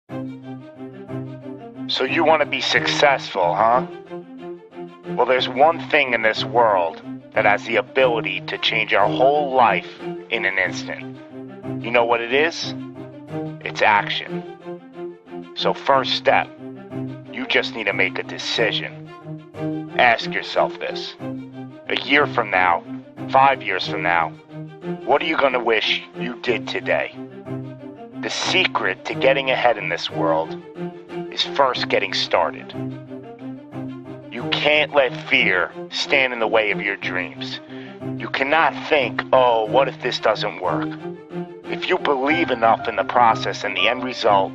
So you want to be successful, huh? Well, there's one thing in this world that has the ability to change our whole life in an instant. You know what it is? It's action. So first step, you just need to make a decision. Ask yourself this. A year from now, 5 years from now, what are you going to wish you did today? The secret to getting ahead in this world is first getting started. You can't let fear stand in the way of your dreams. You cannot think, oh, what if this doesn't work? If you believe enough in the process and the end result,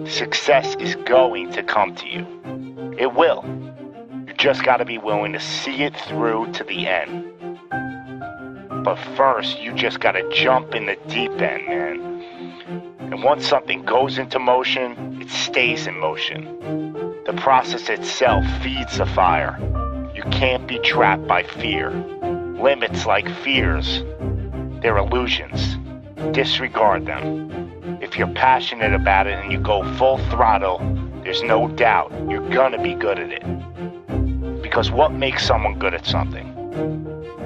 success is going to come to you. It will. You just got to be willing to see it through to the end. But first, you just got to jump in the deep end, man. And once something goes into motion, it stays in motion. The process itself feeds the fire. You can't be trapped by fear. Limits like fears, they're illusions. Disregard them. If you're passionate about it and you go full throttle, there's no doubt you're gonna be good at it. Because what makes someone good at something?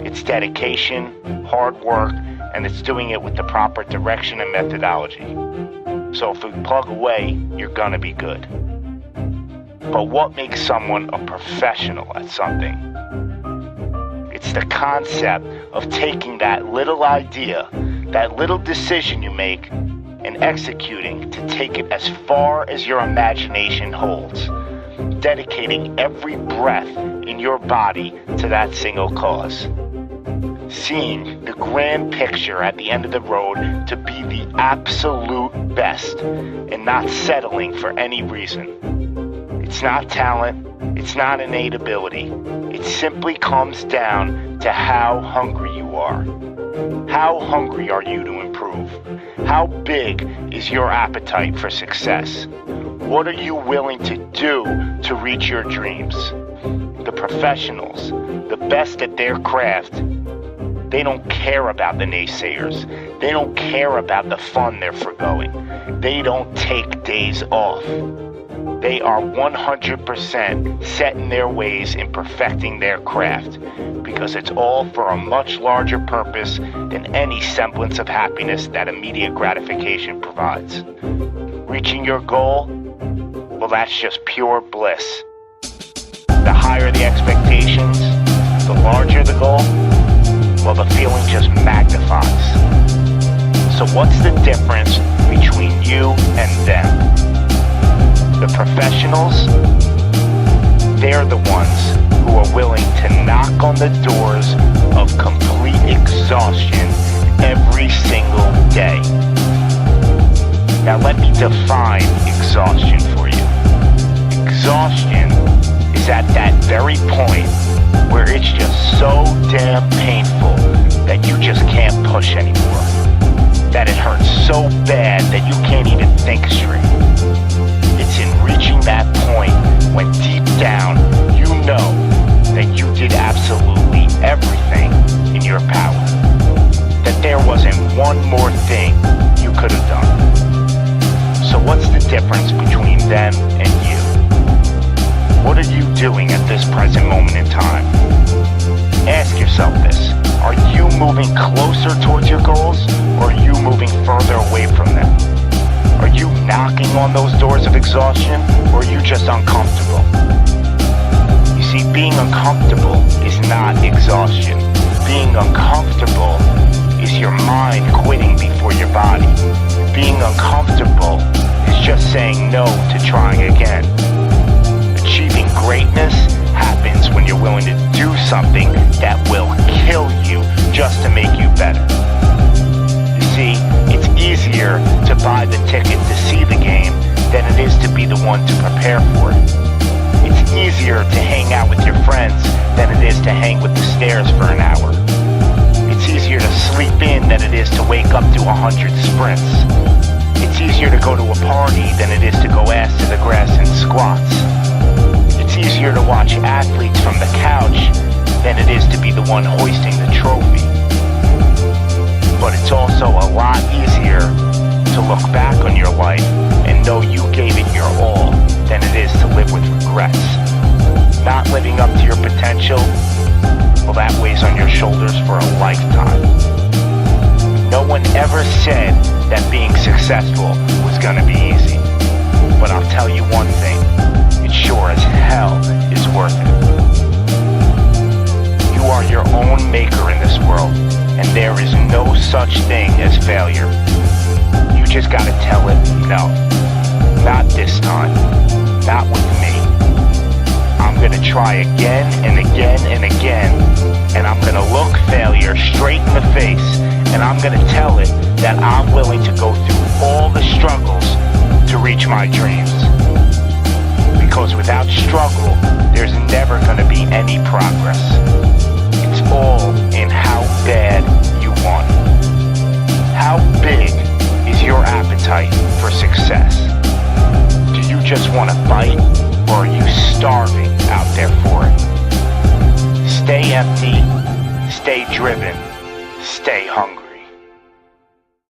It's dedication, hard work, and it's doing it with the proper direction and methodology. So if you plug away, you're gonna be good. But what makes someone a professional at something? It's the concept of taking that little idea, that little decision you make, and executing to take it as far as your imagination holds, dedicating every breath in your body to that single cause. Seeing the grand picture at the end of the road to be the absolute best and not settling for any reason. It's not talent, it's not innate ability. It simply comes down to how hungry you are. How hungry are you to improve? How big is your appetite for success? What are you willing to do to reach your dreams? The professionals, the best at their craft, they don't care about the naysayers. They don't care about the fun they're forgoing. They don't take days off. They are 100% set in their ways in perfecting their craft because it's all for a much larger purpose than any semblance of happiness that immediate gratification provides. Reaching your goal, well, that's just pure bliss. The higher the expectations, the larger the goal, well, the feeling just magnifies. So what's the difference between you and them? The professionals, they're the ones who are willing to knock on the doors of complete exhaustion every single day. Now let me define exhaustion for you. Exhaustion is at that very point where it's just so damn painful that you just can't push anymore. That it hurts so bad that you can't even think straight. It's in reaching that point when deep down you know that you did absolutely everything in your power. That there wasn't one more thing you could have done. So what's the difference between them and you? What are you doing at this present moment in time? Ask yourself this. Are you moving closer towards your goals, or are you moving further away from them? Are you knocking on those doors of exhaustion, or are you just uncomfortable? You see, being uncomfortable is not exhaustion. Being uncomfortable is your mind quitting before your body. Being uncomfortable is just saying no to trying again. Achieving greatness happens when you're willing to do something that will kill you just to make you better. You see, it's easier to buy the ticket to see the game than it is to be the one to prepare for it. It's easier to hang out with your friends than it is to hang with the stairs for an hour. It's easier to sleep in than it is to wake up to 100 sprints. It's easier to go to a party than it is to go ass to the grass and squats. It's easier to watch athletes from the couch than it is to be the one hoisting the trophy. But it's also a lot easier to look back on your life and know you gave potential, well, that weighs on your shoulders for a lifetime. No one ever said that being successful was gonna be easy. But I'll tell you one thing, it sure as hell is worth it. You are your own maker in this world, and there is no such thing as failure. You just gotta tell it, no, not this time, not with me. I'm gonna try again and again and again, and I'm gonna look failure straight in the face, and I'm gonna tell it that I'm willing to go through all the struggles to reach my dreams. Because without struggle, there's never gonna be any progress. It's all in how bad you want it. How big is your appetite for success? Do you just want to fight, or are you starving out there for it? Stay empty, stay driven, stay hungry.